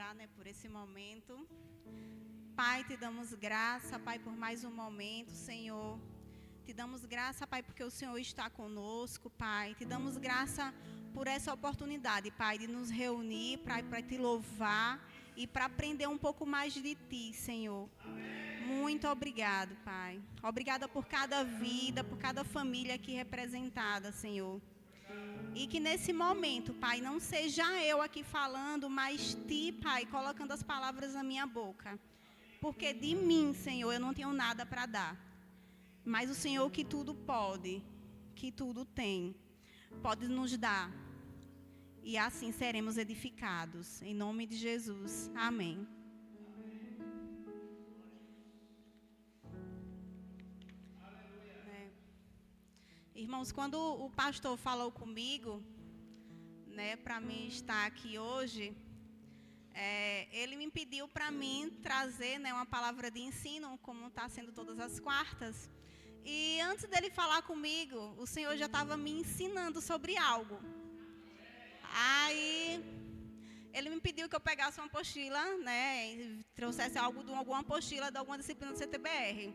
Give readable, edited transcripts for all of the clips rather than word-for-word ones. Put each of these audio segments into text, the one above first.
orar, né, por esse momento. Pai, te damos graça, Pai, por mais um momento, Senhor. Te damos graça, Pai, porque o Senhor está conosco, Pai. Te damos graça por essa oportunidade, Pai, de nos reunir para te louvar e para aprender um pouco mais de Ti, Senhor. Muito obrigado, Pai. Obrigada por cada vida, por cada família aqui representada, Senhor. E que nesse momento, Pai, não seja eu aqui falando, mas Ti, Pai, colocando as palavras na minha boca. Porque de mim, Senhor, eu não tenho nada para dar. Mas o Senhor que tudo pode, que tudo tem, pode nos dar. E assim seremos edificados. Em nome de Jesus. Amém. Irmãos, quando o pastor falou comigo, né, para mim estar aqui hoje, ele me pediu para mim trazer, né, uma palavra de ensino, como está sendo todas as quartas. E antes dele falar comigo, o Senhor já estava me ensinando sobre algo. Aí ele me pediu que eu pegasse uma apostila, né, e trouxesse alguma apostila de alguma disciplina do CTBR.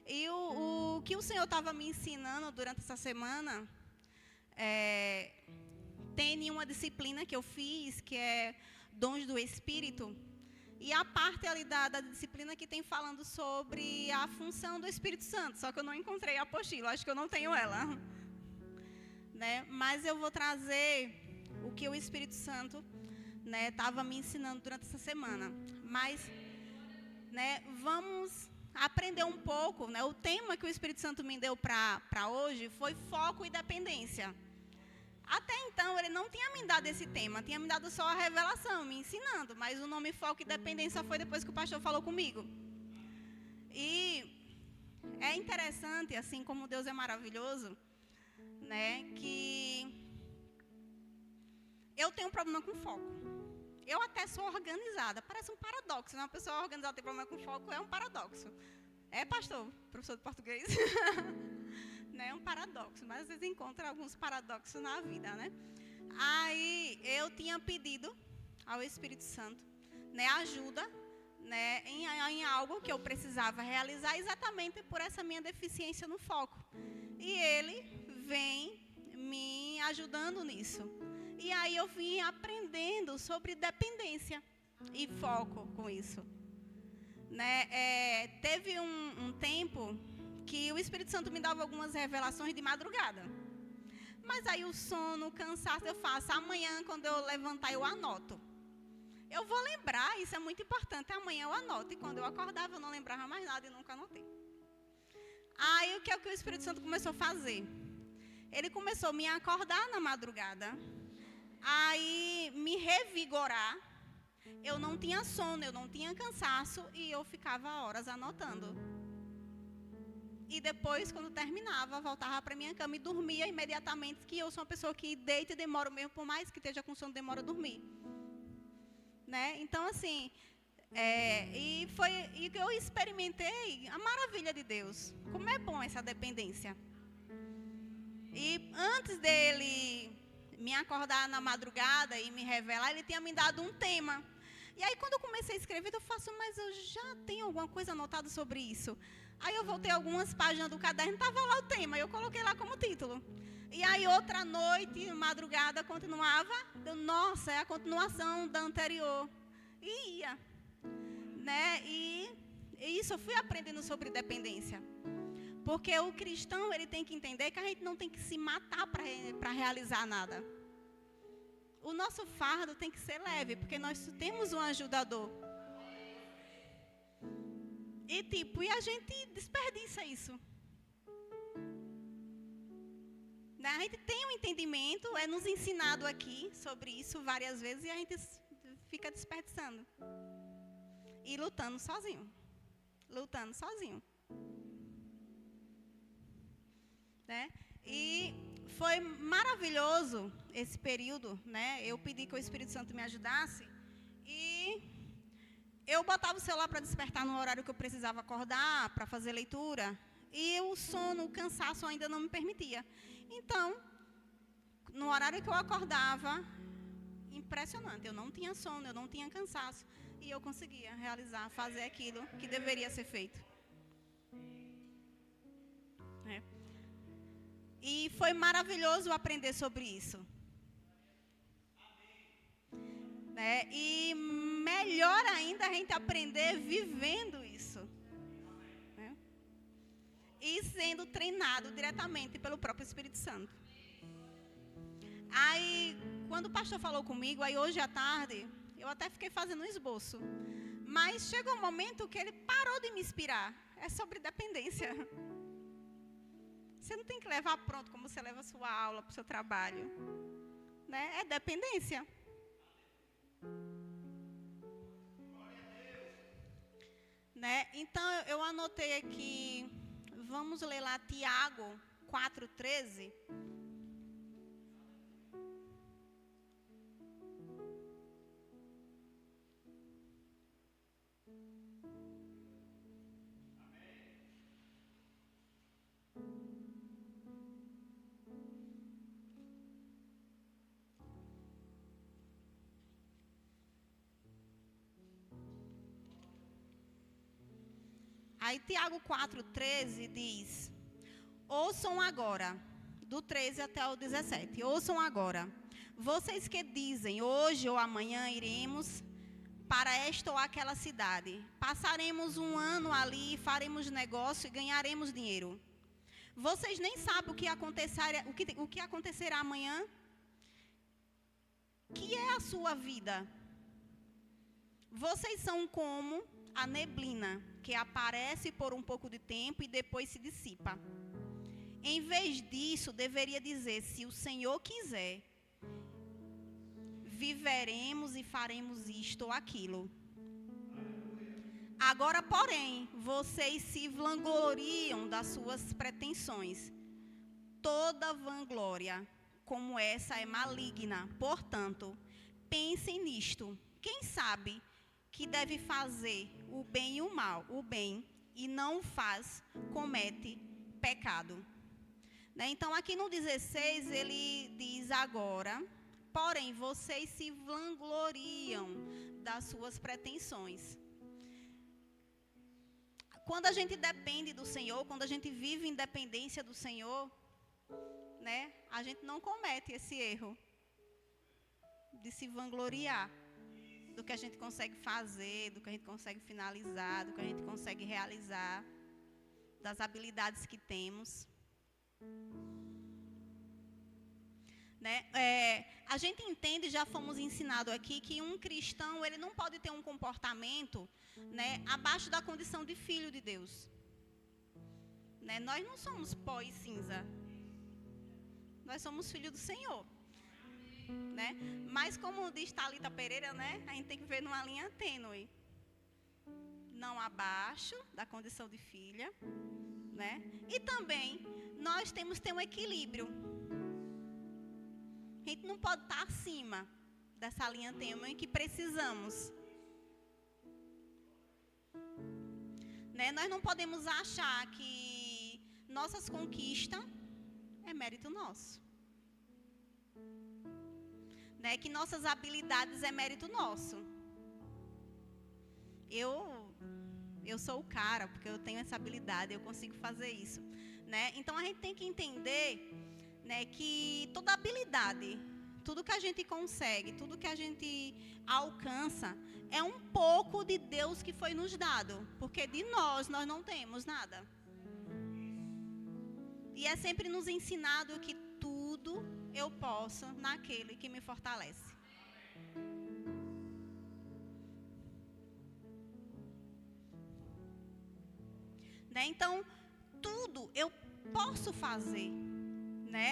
E o que o Senhor estava me ensinando durante essa semana, tem uma disciplina que eu fiz, que é Dons do Espírito, e a parte ali da disciplina que tem falando sobre a função do Espírito Santo, só que eu não encontrei a apostila, acho que eu não tenho ela. Né? Mas eu vou trazer o que o Espírito Santo estava me ensinando durante essa semana. Mas, né, vamos aprender um pouco, né? O tema que o Espírito Santo me deu para hoje foi foco e dependência. Até então, ele não tinha me dado esse tema, tinha me dado só a revelação, me ensinando, mas o nome foco e dependência foi depois que o pastor falou comigo. E é interessante, assim como Deus é maravilhoso, né, que eu tenho um problema com foco. Eu até sou organizada, parece um paradoxo, né? Uma pessoa organizada tem problema com foco, é um paradoxo. É, pastor, professor de português? Né? É um paradoxo, mas às vezes encontra alguns paradoxos na vida, né? Aí eu tinha pedido ao Espírito Santo, né, ajuda, né, em algo que eu precisava realizar exatamente por essa minha deficiência no foco. E ele vem me ajudando nisso. E aí eu vim aprendendo sobre dependência e foco com isso. Né? Teve um tempo que o Espírito Santo me dava algumas revelações de madrugada. Mas aí o sono, o cansaço, eu faço. Amanhã, quando eu levantar, eu anoto. Eu vou lembrar, isso é muito importante. Amanhã eu anoto. E quando eu acordava, eu não lembrava mais nada e nunca anotei. Aí o que é que o Espírito Santo começou a fazer? Ele começou a me acordar na madrugada. Aí me revigorar. Eu não tinha sono, eu não tinha cansaço e eu ficava horas anotando. E depois, quando terminava, voltava para minha cama e dormia imediatamente, que eu sou uma pessoa que deita e demora mesmo, por mais que esteja com sono, demora a dormir. Né? Então, assim, e que eu experimentei a maravilha de Deus. Como é bom essa dependência. E antes dele me acordar na madrugada e me revelar, ele tinha me dado um tema. E aí, quando eu comecei a escrever, eu faço, mas eu já tenho alguma coisa anotada sobre isso. Aí eu voltei algumas páginas do caderno, estava lá o tema, eu coloquei lá como título. E aí, outra noite, madrugada, continuava. Nossa, é a continuação da anterior. E ia. Né? E isso eu fui aprendendo sobre dependência. Porque o cristão, ele tem que entender que a gente não tem que se matar para realizar nada. O nosso fardo tem que ser leve, porque nós temos um ajudador. E a gente desperdiça isso. A gente tem um entendimento, é nos ensinado aqui sobre isso várias vezes e a gente fica desperdiçando. E lutando sozinho. Lutando sozinho. Né? E foi maravilhoso esse período, né? Eu pedi que o Espírito Santo me ajudasse e eu botava o celular para despertar no horário que eu precisava acordar, para fazer leitura, e o sono, o cansaço ainda não me permitia. Então, no horário que eu acordava, impressionante. Eu não tinha sono, eu não tinha cansaço. E eu conseguia realizar, fazer aquilo que deveria ser feito. É. E foi maravilhoso aprender sobre isso. Né? E melhor ainda a gente aprender vivendo isso. Né? E sendo treinado diretamente pelo próprio Espírito Santo. Aí, quando o pastor falou comigo, aí hoje à tarde, eu até fiquei fazendo um esboço. Mas chegou um momento que ele parou de me inspirar. É sobre dependência. Você não tem que levar pronto como você leva a sua aula para o seu trabalho. Né? É dependência. Né? Então, eu anotei aqui, vamos ler lá Tiago 4,13. Aí Tiago 4,13 diz, ouçam agora, do 13 até o 17, ouçam agora, vocês que dizem, hoje ou amanhã iremos para esta ou aquela cidade, passaremos um ano ali, faremos negócio e ganharemos dinheiro. Vocês nem sabem o que acontecerá amanhã? Que é a sua vida? Vocês são como a neblina, que aparece por um pouco de tempo e depois se dissipa. Em vez disso, deveria dizer, se o Senhor quiser, viveremos e faremos isto ou aquilo. Agora, porém, vocês se vangloriam das suas pretensões. Toda vanglória como essa é maligna. Portanto, pensem nisto. Quem sabe que deve fazer o bem e o mal, o bem, e não faz, comete pecado. Né? Então, aqui no 16, ele diz agora, porém, vocês se vangloriam das suas pretensões. Quando a gente depende do Senhor, quando a gente vive em dependência do Senhor, né, a gente não comete esse erro de se vangloriar do que a gente consegue fazer, do que a gente consegue finalizar, do que a gente consegue realizar, das habilidades que temos. Né? A gente entende, já fomos ensinados aqui, que um cristão ele não pode ter um comportamento, né, abaixo da condição de filho de Deus. Né? Nós não somos pó e cinza. Nós somos filhos do Senhor. Né? Mas como diz Thalita Pereira, né, a gente tem que ver numa linha tênue. Não abaixo da condição de filha. Né? E também nós temos que ter um equilíbrio. A gente não pode estar acima dessa linha tênue que precisamos. Né? Nós não podemos achar que nossas conquistas é mérito nosso. Né? Que nossas habilidades é mérito nosso. Eu sou o cara, porque eu tenho essa habilidade, eu consigo fazer isso. Né? Então, a gente tem que entender, né, que toda habilidade, tudo que a gente consegue, tudo que a gente alcança, é um pouco de Deus que foi nos dado. Porque de nós não temos nada. E é sempre nos ensinado que tudo eu posso naquele que me fortalece. Né? Então, tudo eu posso fazer, né,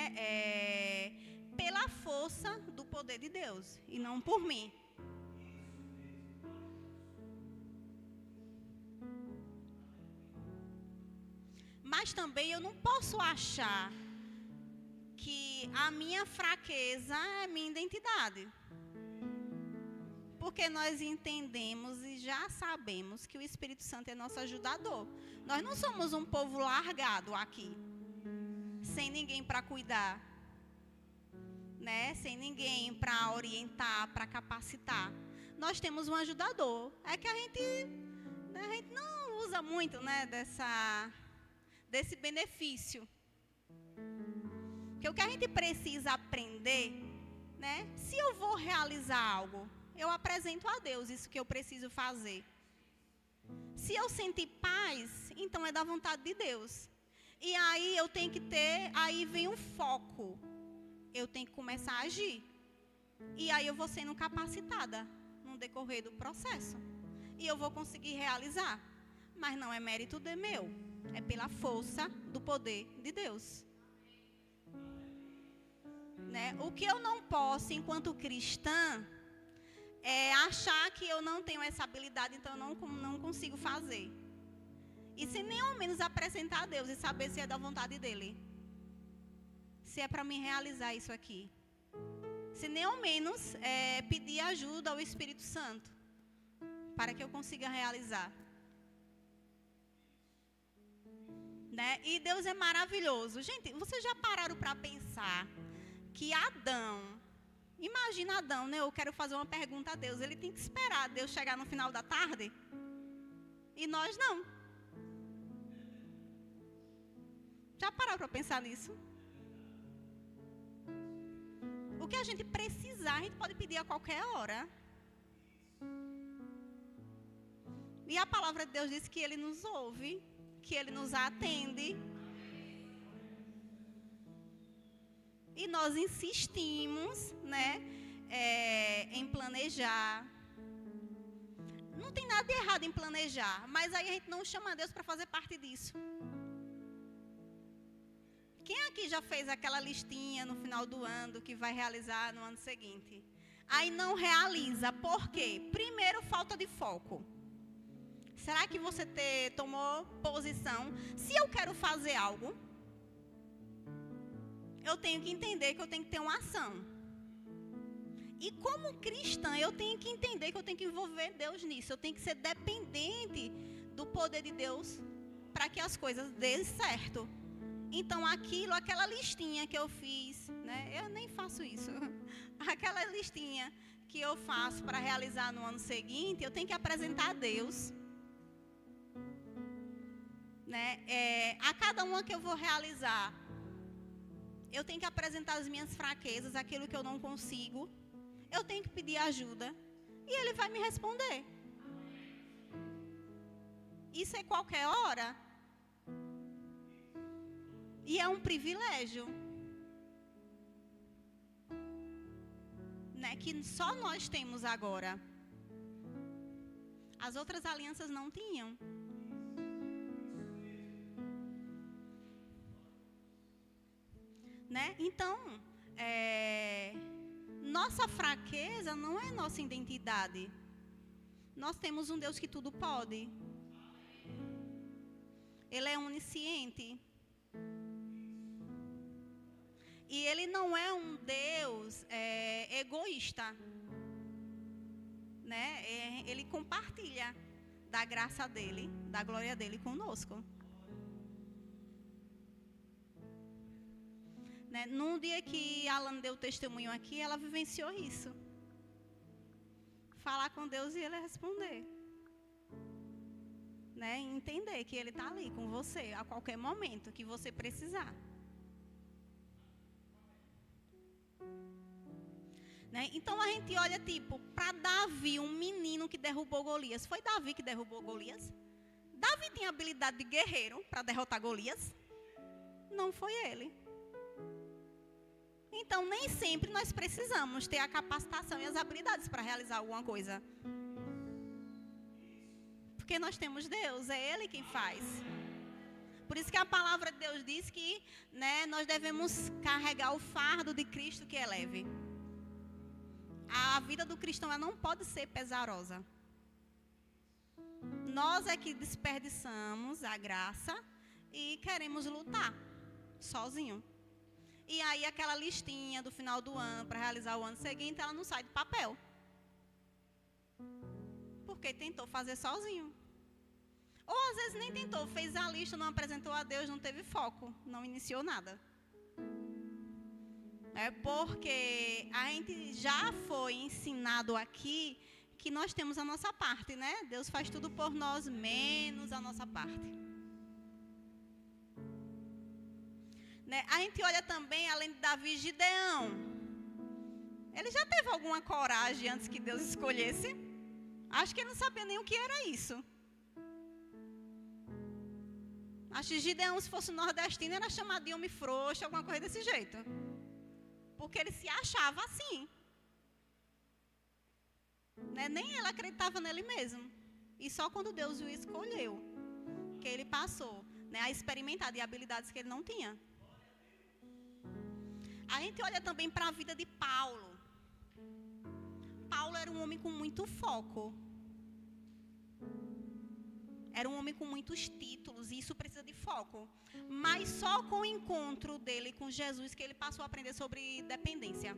pela força do poder de Deus e não por mim. Mas também eu não posso achar que a minha fraqueza é minha identidade. Porque nós entendemos e já sabemos que o Espírito Santo é nosso ajudador. Nós não somos um povo largado aqui, sem ninguém para cuidar. né, sem ninguém para orientar, para capacitar. Nós temos um ajudador. É que a gente não usa muito, né, desse benefício. Porque o que a gente precisa aprender, né, se eu vou realizar algo, eu apresento a Deus isso que eu preciso fazer. Se eu sentir paz, então é da vontade de Deus. E aí eu tenho que ter, aí vem o foco. Eu tenho que começar a agir. E aí eu vou sendo capacitada no decorrer do processo. E eu vou conseguir realizar. Mas não é mérito de meu. É pela força do poder de Deus. Né? O que eu não posso, enquanto cristã, é achar que eu não tenho essa habilidade, então eu não consigo fazer. E se nem ao menos apresentar a Deus e saber se é da vontade dEle. Se é para mim realizar isso aqui. Se nem ao menos pedir ajuda ao Espírito Santo. Para que eu consiga realizar. Né? E Deus é maravilhoso. Gente, vocês já pararam para pensar que Adão... Imagina Adão, né? Eu quero fazer uma pergunta a Deus. Ele tem que esperar Deus chegar no final da tarde. E nós não. Já pararam para pensar nisso? O que a gente precisar, a gente pode pedir a qualquer hora. E a palavra de Deus diz que Ele nos ouve, que Ele nos atende. E nós insistimos, né, em planejar. Não tem nada de errado em planejar, mas aí a gente não chama Deus para fazer parte disso. Quem aqui já fez aquela listinha no final do ano que vai realizar no ano seguinte? Aí não realiza, por quê? Primeiro, falta de foco. Será que você tomou posição? Se eu quero fazer algo, eu tenho que entender que eu tenho que ter uma ação. E como cristã, eu tenho que entender que eu tenho que envolver Deus nisso. Eu tenho que ser dependente do poder de Deus para que as coisas dêem certo. Então, aquela listinha que eu fiz, né? Eu nem faço isso. Aquela listinha que eu faço para realizar no ano seguinte, eu tenho que apresentar a Deus. Né? A cada uma que eu vou realizar, eu tenho que apresentar as minhas fraquezas, aquilo que eu não consigo. Eu tenho que pedir ajuda. E Ele vai me responder. Isso é qualquer hora. E é um privilégio. Né? Que só nós temos agora. As outras alianças não tinham. Né? Então, nossa fraqueza não é nossa identidade. Nós temos um Deus que tudo pode. Ele é onisciente. E Ele não é um Deus egoísta. Né? Ele compartilha da graça dEle, da glória dEle conosco. Né? Num dia que Alan deu testemunho aqui, ela vivenciou isso. Falar com Deus e Ele responder. Né? Entender que Ele está ali com você a qualquer momento que você precisar. Né? Então a gente olha para Davi, um menino que derrubou Golias. Foi Davi que derrubou Golias? Davi tinha habilidade de guerreiro para derrotar Golias? Não foi ele. Então, nem sempre nós precisamos ter a capacitação e as habilidades para realizar alguma coisa. Porque nós temos Deus, é Ele quem faz. Por isso que a palavra de Deus diz que, né, nós devemos carregar o fardo de Cristo que é leve. A vida do cristão ela não pode ser pesarosa. Nós é que desperdiçamos a graça e queremos lutar sozinho. E aí aquela listinha do final do ano para realizar o ano seguinte, ela não sai do papel. Porque tentou fazer sozinho. Ou às vezes nem tentou, fez a lista, não apresentou a Deus, não teve foco, não iniciou nada. Porque a gente já foi ensinado aqui que nós temos a nossa parte, né? Deus faz tudo por nós, menos a nossa parte. Né? A gente olha também, além de Davi, Gideão. Ele já teve alguma coragem antes que Deus escolhesse? Acho que ele não sabia nem o que era isso. Acho que Gideão, se fosse nordestino, era chamado de homem frouxo, alguma coisa desse jeito. Porque ele se achava assim. Né? Nem ele acreditava nele mesmo. E só quando Deus o escolheu, que ele passou, né, a experimentar de habilidades que ele não tinha. A gente olha também para a vida de Paulo. Paulo era um homem com muito foco. Era um homem com muitos títulos, e isso precisa de foco. Mas só com o encontro dele com Jesus que ele passou a aprender sobre dependência.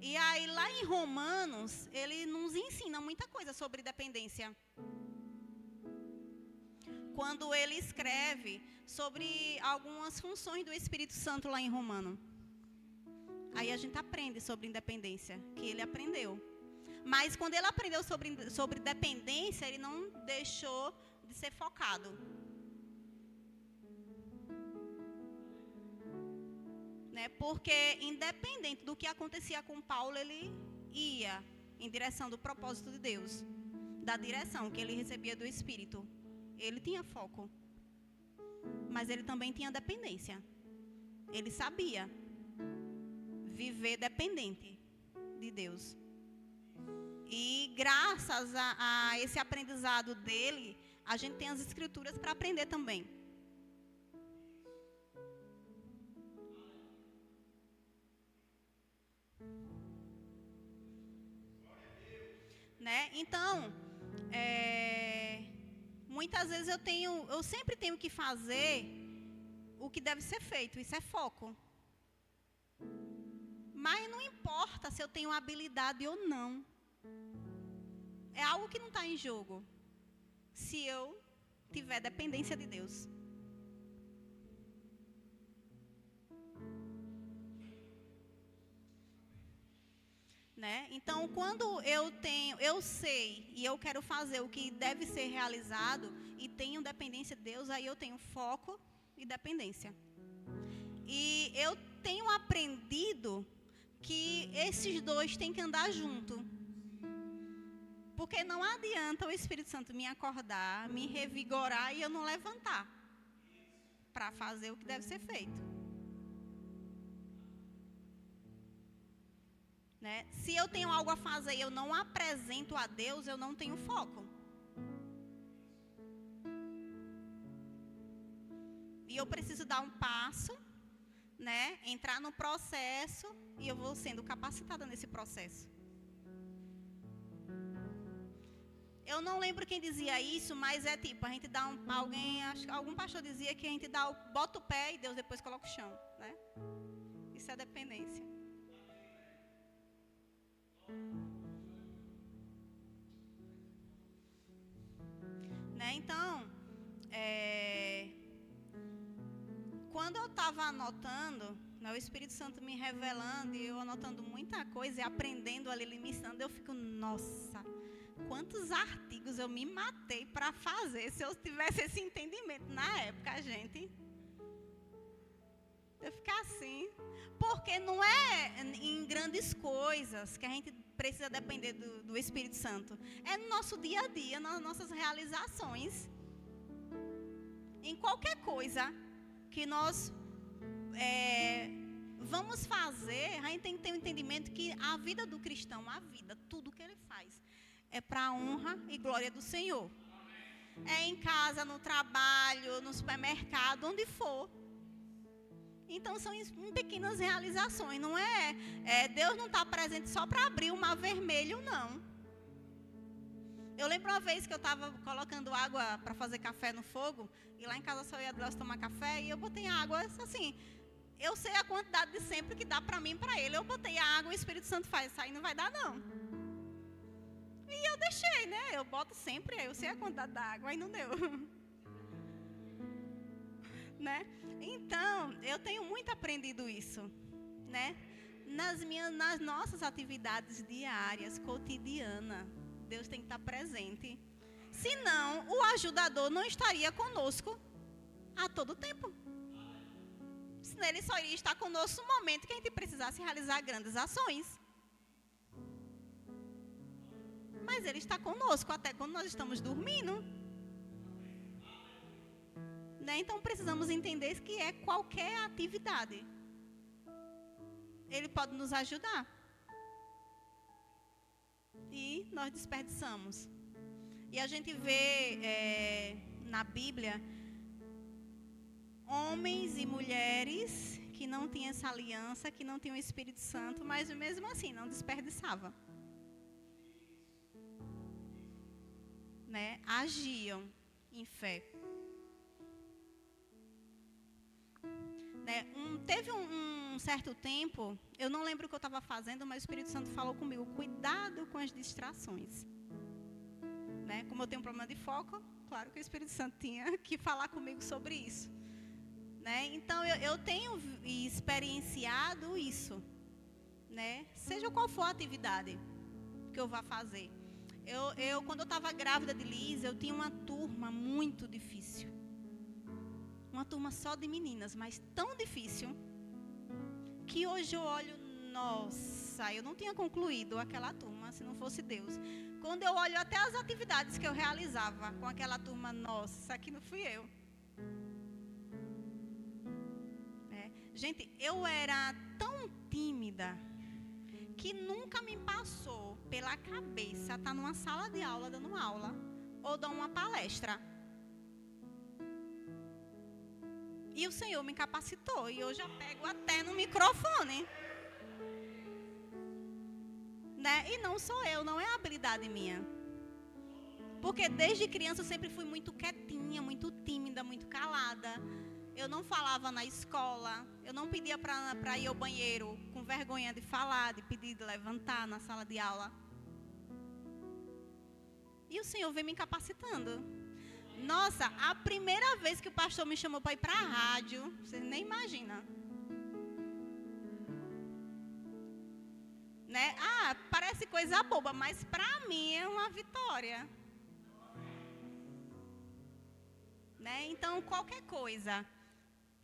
E aí, lá em Romanos, ele nos ensina muita coisa sobre dependência. Quando ele escreve sobre algumas funções do Espírito Santo lá em Romano. Aí a gente aprende sobre independência, que ele aprendeu. Mas quando ele aprendeu sobre dependência, ele não deixou de ser focado. Né? Porque independente do que acontecia com Paulo, ele ia em direção do propósito de Deus, da direção que ele recebia do Espírito. Ele tinha foco, mas ele também tinha dependência. Ele sabia viver dependente de Deus. E graças a esse aprendizado dele, a gente tem as escrituras para aprender também. Né? Então, muitas vezes eu sempre tenho que fazer o que deve ser feito. Isso é foco. Mas não importa se eu tenho habilidade ou não. É algo que não está em jogo. Se eu tiver dependência de Deus. Né? Então, quando eu sei e eu quero fazer o que deve ser realizado e tenho dependência de Deus, aí eu tenho foco e dependência. E eu tenho aprendido que esses dois têm que andar junto. Porque não adianta o Espírito Santo me acordar, me revigorar e eu não levantar para fazer o que deve ser feito. Né? Se eu tenho algo a fazer e eu não apresento a Deus, eu não tenho foco. E eu preciso dar um passo, né? Entrar no processo e eu vou sendo capacitada nesse processo. Eu não lembro quem dizia isso, mas é tipo, a gente dá algum pastor dizia que a gente bota o pé e Deus depois coloca o chão, né? Isso é dependência. Né? Então, quando eu estava anotando, né, o Espírito Santo me revelando e eu anotando muita coisa e aprendendo ali, ele me ensinando, eu fico, nossa, quantos artigos eu me matei para fazer se eu tivesse esse entendimento na época, gente. Eu ficar assim, porque não é em grandes coisas que a gente precisa depender do Espírito Santo. É no nosso dia a dia, nas nossas realizações. Em qualquer coisa que nós vamos fazer, a gente tem que ter um entendimento que a vida do cristão, tudo que ele faz, é para a honra e glória do Senhor. É em casa, no trabalho, no supermercado, onde for. Então, são em pequenas realizações. Não Deus não está presente só para abrir o mar vermelho, não. Eu lembro uma vez que eu estava colocando água para fazer café no fogo. E lá em casa só ia Deus tomar café. E eu botei água, assim. Eu sei a quantidade de sempre que dá para mim e para ele. Eu botei a água e o Espírito Santo faz. Isso aí não vai dar, não. E eu deixei, né? Eu boto sempre, eu sei a quantidade da água. Aí não deu. né? Então, eu tenho muito aprendido isso, né? Nas nossas atividades diárias, cotidianas, Deus tem que estar presente. Senão, o ajudador não estaria conosco a todo tempo. Senão, ele só iria estar conosco no momento que a gente precisasse realizar grandes ações. Mas ele está conosco até quando nós estamos dormindo. Né? Então, precisamos entender que é qualquer atividade. Ele pode nos ajudar. E nós desperdiçamos. E a gente vê na Bíblia homens e mulheres que não tinham essa aliança, que não tinham o Espírito Santo, mas mesmo assim não desperdiçavam. Né? Agiam em fé. Né? Teve um certo tempo, eu não lembro o que eu estava fazendo, mas o Espírito Santo falou comigo, cuidado com as distrações. Né? Como eu tenho um problema de foco, claro que o Espírito Santo tinha que falar comigo sobre isso. Né? Então, eu tenho experienciado isso. Né? Seja qual for a atividade que eu vá fazer. Quando eu estava grávida de Liz, eu tinha uma turma muito difícil. Uma turma só de meninas, mas tão difícil, que hoje eu olho, nossa, eu não tinha concluído aquela turma, se não fosse Deus. Quando eu olho até as atividades que eu realizava com aquela turma, nossa, isso aqui não fui eu. Gente, eu era tão tímida, que nunca me passou pela cabeça estar numa sala de aula, dando aula, ou dar uma palestra. E o Senhor me capacitou. E eu já pego até no microfone. Né? E não sou eu, não é habilidade minha. Porque desde criança eu sempre fui muito quietinha, muito tímida, muito calada. Eu não falava na escola. Eu não pedia para ir ao banheiro com vergonha de falar, de pedir de levantar na sala de aula. E o Senhor vem me capacitando. Nossa, a primeira vez que o pastor me chamou para ir para a rádio, vocês nem imaginam. Né? Parece coisa boba, mas para mim é uma vitória. Né? Então, qualquer coisa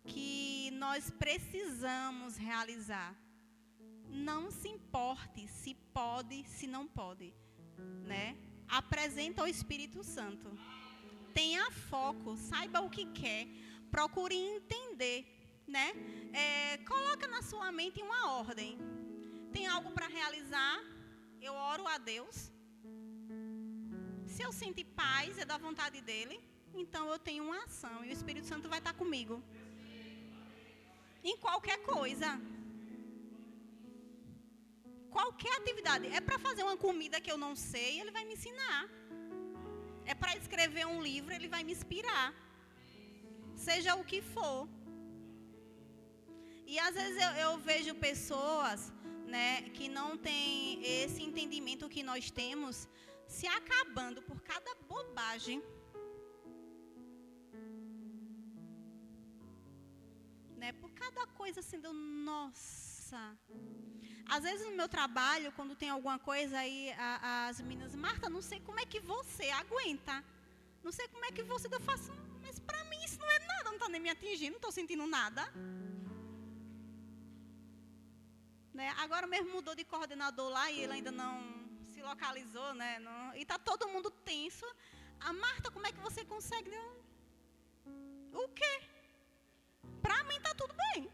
que nós precisamos realizar, não se importe se pode, se não pode. Né? Apresenta ao Espírito Santo. Tenha foco, saiba o que quer, procure entender, né? Coloca na sua mente uma ordem. Tem algo para realizar, eu oro a Deus. Se eu sentir paz, é da vontade dEle, então eu tenho uma ação e o Espírito Santo vai estar comigo. Em qualquer coisa. Qualquer atividade. É para fazer uma comida que eu não sei, Ele vai me ensinar. É para escrever um livro, Ele vai me inspirar. Seja o que for. E às vezes eu vejo pessoas, né, que não têm esse entendimento que nós temos, se acabando por cada bobagem. Né, por cada coisa assim, nossa. Às vezes no meu trabalho, quando tem alguma coisa aí, as meninas, Marta, não sei como é que você aguenta. Não sei como é que você faz. Mas para mim isso não é nada, não está nem me atingindo, não estou sentindo nada. Né? Agora mesmo mudou de coordenador lá e ele ainda não se localizou, né? Não, e está todo mundo tenso. Marta, como é que você consegue? O quê? Para mim está tudo bem.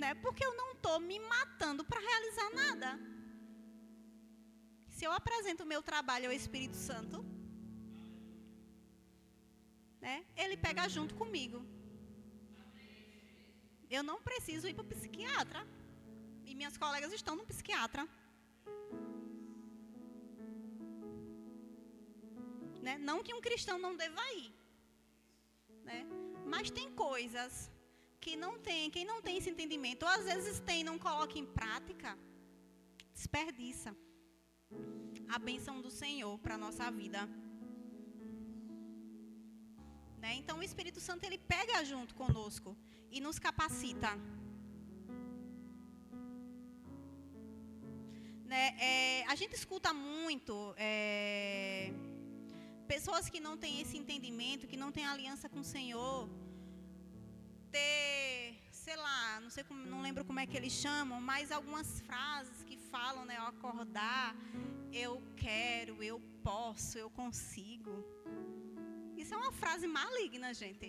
Né? Porque eu não estou me matando para realizar nada. Se eu apresento o meu trabalho ao Espírito Santo, né, Ele pega junto comigo. Eu não preciso ir para o psiquiatra. E minhas colegas estão no psiquiatra. Né? Não que um cristão não deva ir. Né? Mas tem coisas que não tem, quem não tem esse entendimento, ou às vezes tem e não coloca em prática, desperdiça a bênção do Senhor para a nossa vida. né? Então, o Espírito Santo, ele pega junto conosco e nos capacita. Né? A gente escuta muito pessoas que não têm esse entendimento, que não têm aliança com o Senhor, ter, sei lá, não lembro como é que eles chamam, mas algumas frases que falam, né, ao acordar, eu quero, eu posso, eu consigo. Isso é uma frase maligna, gente.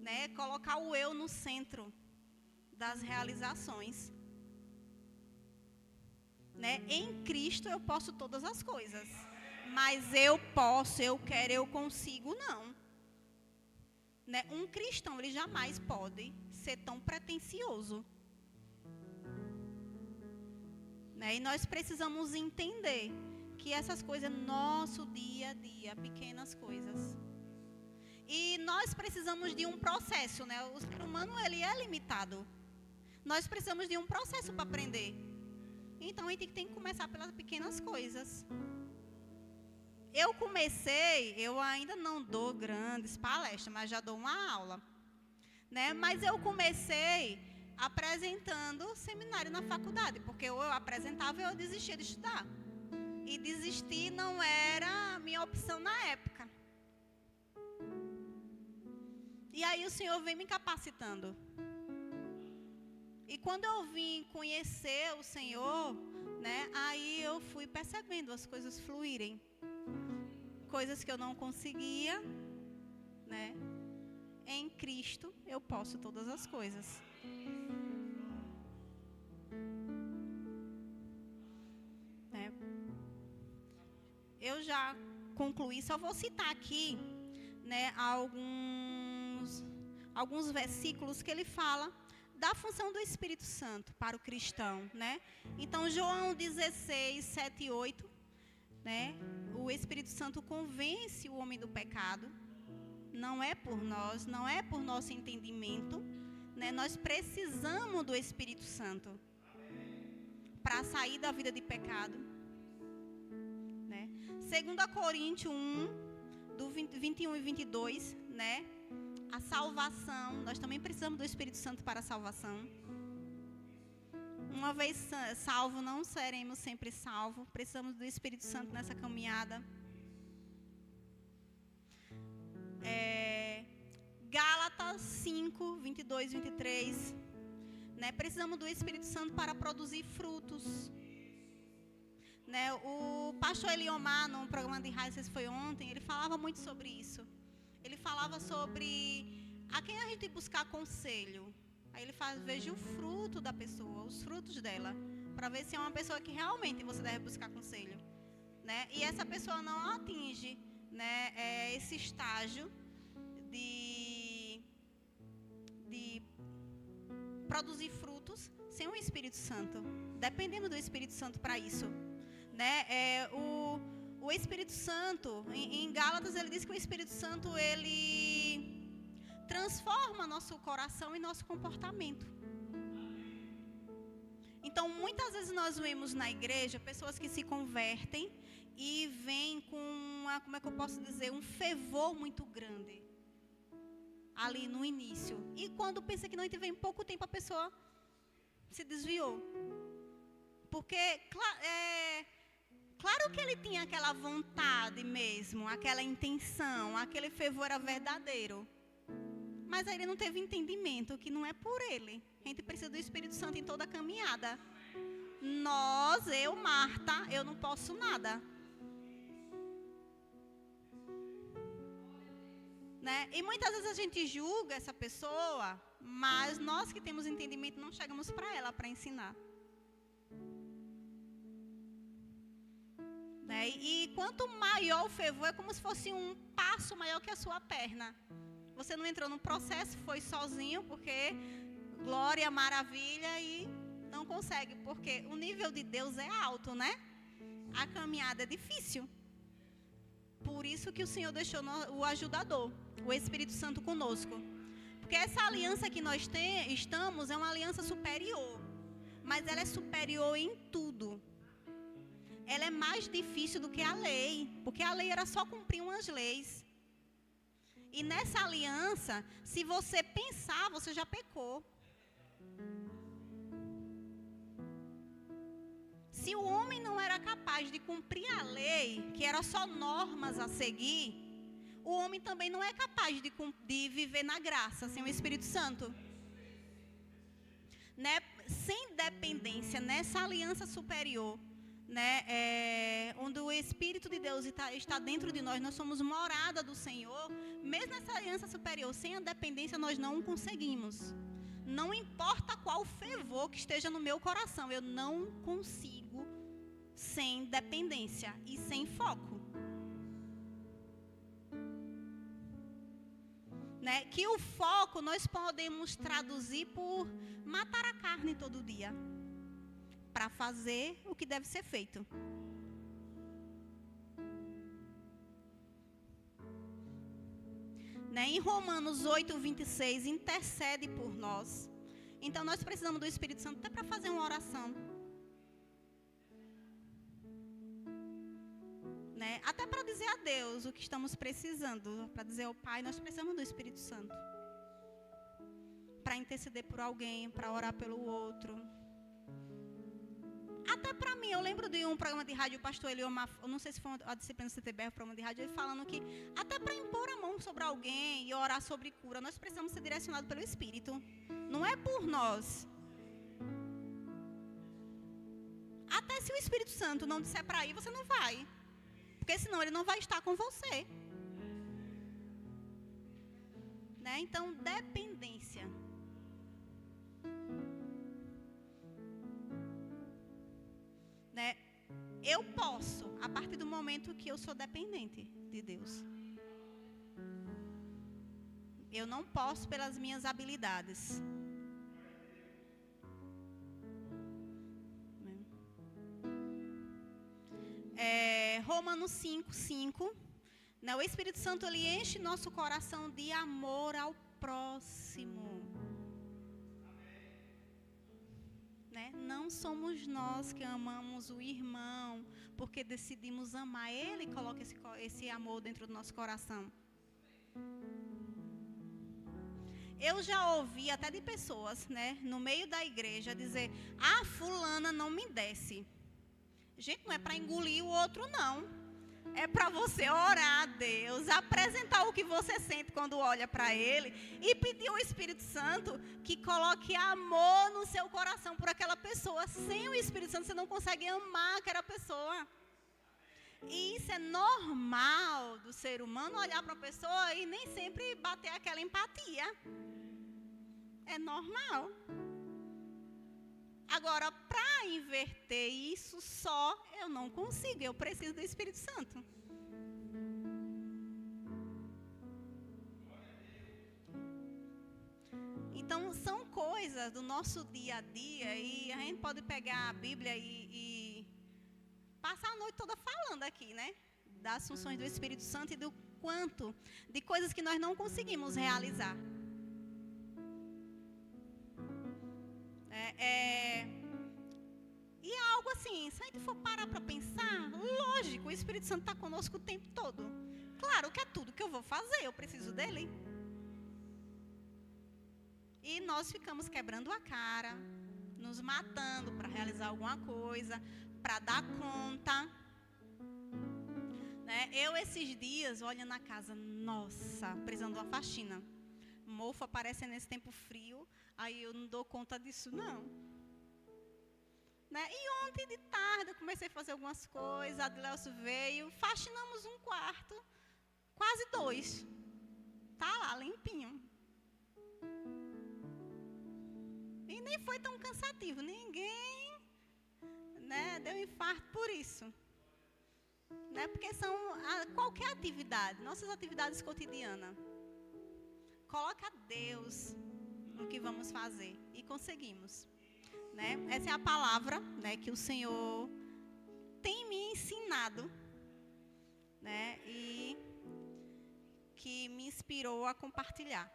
Né? Colocar o eu no centro das realizações. Né? Em Cristo eu posso todas as coisas. Mas eu posso, eu quero, eu consigo, não. Né? Um cristão, ele jamais pode ser tão pretensioso. Né? E nós precisamos entender que essas coisas é nosso dia a dia, pequenas coisas. E nós precisamos de um processo, né? O ser humano, ele é limitado. Nós precisamos de um processo para aprender. Então, a gente tem que começar pelas pequenas coisas. Eu ainda não dou grandes palestras, mas já dou uma aula. Né? Mas eu comecei apresentando seminário na faculdade, porque eu apresentava e eu desistia de estudar. E desistir não era a minha opção na época. E aí o Senhor vem me capacitando. E quando eu vim conhecer o Senhor, né, aí eu fui percebendo as coisas fluírem. Coisas que eu não conseguia, né? Em Cristo eu posso todas as coisas. Né? Eu já concluí, só vou citar aqui, né, alguns versículos que ele fala da função do Espírito Santo para o cristão, né? Então, João 16, 7 e 8, né? O Espírito Santo convence o homem do pecado. Não é por nós, não é por nosso entendimento, né? Nós precisamos do Espírito Santo para sair da vida de pecado, né? 2 Coríntios 1, do 21 e 22, né? A salvação, nós também precisamos do Espírito Santo para a salvação. Uma vez salvo, não seremos sempre salvos. Precisamos do Espírito Santo nessa caminhada. Gálatas 5, 22 e 23. Né? Precisamos do Espírito Santo para produzir frutos. Né? O pastor Eliomar, no programa de Raízes foi ontem, ele falava muito sobre isso. Ele falava sobre a quem a gente buscar conselho. Aí ele faz, veja o fruto da pessoa, os frutos dela, para ver se é uma pessoa que realmente você deve buscar conselho. Né? E essa pessoa não atinge, né, esse estágio de produzir frutos sem o Espírito Santo. Dependendo do Espírito Santo para isso. Né? O Espírito Santo, em Gálatas, ele diz que o Espírito Santo, ele transforma nosso coração e nosso comportamento. Então, muitas vezes nós vemos na igreja pessoas que se convertem e vêm com, como é que eu posso dizer, um fervor muito grande ali no início. E quando pensa que não, a gente vê em pouco tempo a pessoa se desviou. Porque, claro que ele tinha aquela vontade mesmo, aquela intenção, aquele fervor era verdadeiro. Mas aí ele não teve entendimento que não é por ele. A gente precisa do Espírito Santo em toda a caminhada. Eu, Marta, eu não posso nada. Né? E muitas vezes a gente julga essa pessoa, mas nós que temos entendimento não chegamos para ela para ensinar. Né? E quanto maior o fervor, é como se fosse um passo maior que a sua perna. Você não entrou no processo, foi sozinho, porque glória, maravilha, e não consegue, porque o nível de Deus é alto, né? A caminhada é difícil. Por isso que o Senhor deixou o ajudador, o Espírito Santo conosco. Porque essa aliança que nós estamos é uma aliança superior, mas ela é superior em tudo. Ela é mais difícil do que a lei, porque a lei era só cumprir umas leis. E nessa aliança, se você pensar, você já pecou. Se o homem não era capaz de cumprir a lei, que era só normas a seguir, o homem também não é capaz de viver na graça, sem o Espírito Santo. Né? Sem dependência, nessa aliança superior, né? Onde o Espírito de Deus está dentro de nós, nós somos morada do Senhor. Mesmo nessa aliança superior, sem a dependência, nós não conseguimos. Não importa qual fervor que esteja no meu coração, eu não consigo sem dependência e sem foco. Né? Que o foco nós podemos traduzir por matar a carne todo dia, para fazer o que deve ser feito. Né? Em Romanos 8:26, intercede por nós. Então nós precisamos do Espírito Santo até para fazer uma oração. Né? Até para dizer a Deus o que estamos precisando, para dizer ao Pai, nós precisamos do Espírito Santo. Para interceder por alguém, para orar pelo outro. Até para mim, eu lembro de um programa de rádio, o pastor Eliomar, eu não sei se foi a disciplina do CTBR, o programa de rádio, ele falando que até para impor a mão sobre alguém e orar sobre cura, nós precisamos ser direcionados pelo Espírito. Não é por nós. Até se o Espírito Santo não disser para ir, você não vai. Porque senão ele não vai estar com você. Né? Então, dependência. Né? Eu posso, a partir do momento que eu sou dependente de Deus. Eu não posso pelas minhas habilidades. Romanos 5:5. Né? O Espírito Santo ele enche nosso coração de amor ao próximo. Né? Não somos nós que amamos o irmão porque decidimos amar. Ele coloca esse amor dentro do nosso coração. Eu já ouvi até de pessoas, né, no meio da igreja dizer: ah, fulana não me desce. Gente, não é para engolir o outro, não. É para você orar a Deus, apresentar o que você sente quando olha para Ele e pedir ao Espírito Santo que coloque amor no seu coração por aquela pessoa. Sem o Espírito Santo você não consegue amar aquela pessoa. E isso é normal do ser humano, olhar para a pessoa e nem sempre bater aquela empatia. É normal. Agora, para inverter isso só, eu não consigo. Eu preciso do Espírito Santo. Então, são coisas do nosso dia a dia e a gente pode pegar a Bíblia e passar a noite toda falando aqui, né? Das funções do Espírito Santo e do quanto de coisas que nós não conseguimos realizar. E é algo assim, se a gente for parar para pensar, lógico, o Espírito Santo está conosco o tempo todo. Claro que é tudo que eu vou fazer, eu preciso dele. E nós ficamos quebrando a cara, nos matando para realizar alguma coisa, para dar conta. Né? Eu, esses dias, olhando na casa, nossa, precisando de uma faxina. Mofo aparece nesse tempo frio, aí eu não dou conta disso, não. Né? E ontem de tarde eu comecei a fazer algumas coisas, a Adilelso veio, faxinamos um quarto, quase 2. Tá lá, limpinho. E nem foi tão cansativo, ninguém, né, deu infarto por isso. Né? Porque são qualquer atividade, nossas atividades cotidianas. Coloca Deus no que vamos fazer e conseguimos. Né? Essa é a palavra, né, que o Senhor tem me ensinado, né, e que me inspirou a compartilhar.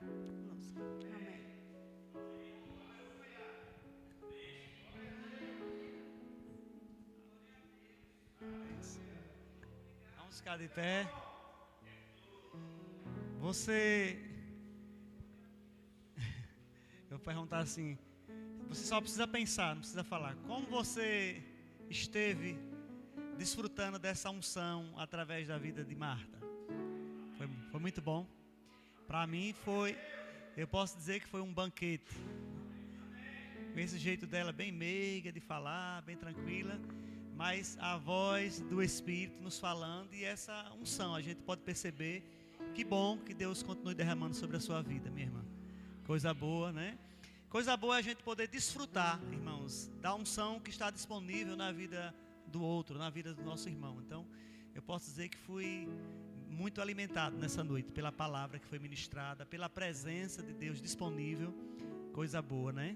Amém. Vamos ficar de pé. Você... Eu vou perguntar assim, você só precisa pensar, não precisa falar. Como você esteve desfrutando dessa unção através da vida de Marta? Foi muito bom. Para mim foi, eu posso dizer que foi um banquete. Com esse jeito dela bem meiga de falar, bem tranquila, mas a voz do Espírito nos falando e essa unção, a gente pode perceber. Que bom que Deus continue derramando sobre a sua vida, minha irmã. Coisa boa, né? Coisa boa é a gente poder desfrutar, irmãos, da unção que está disponível na vida do outro, na vida do nosso irmão. Então, eu posso dizer que fui muito alimentado nessa noite pela palavra que foi ministrada, pela presença de Deus disponível. Coisa boa, né?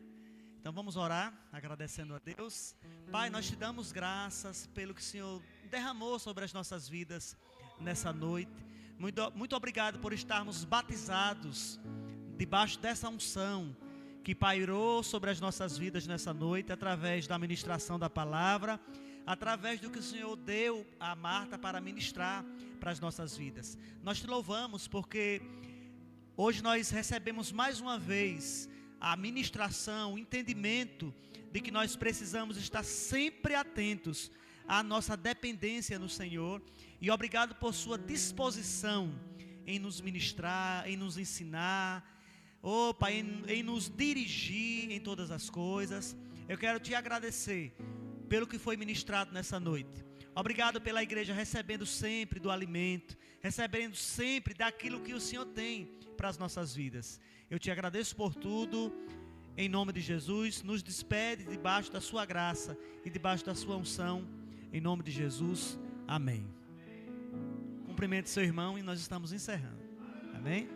Então vamos orar, agradecendo a Deus. Pai, nós te damos graças pelo que o Senhor derramou sobre as nossas vidas nessa noite. Muito obrigado por estarmos batizados debaixo dessa unção que pairou sobre as nossas vidas nessa noite, através da ministração da palavra, através do que o Senhor deu a Marta para ministrar para as nossas vidas. Nós te louvamos porque hoje nós recebemos mais uma vez a ministração, o entendimento de que nós precisamos estar sempre atentos à nossa dependência no Senhor. E obrigado por sua disposição em nos ministrar, em nos ensinar, oh Pai, em nos dirigir em todas as coisas. Eu quero te agradecer pelo que foi ministrado nessa noite. Obrigado pela igreja recebendo sempre do alimento, recebendo sempre daquilo que o Senhor tem para as nossas vidas. Eu te agradeço por tudo, em nome de Jesus. Nos despede debaixo da sua graça e debaixo da sua unção, em nome de Jesus, amém. Cumprimente seu irmão e nós estamos encerrando, amém?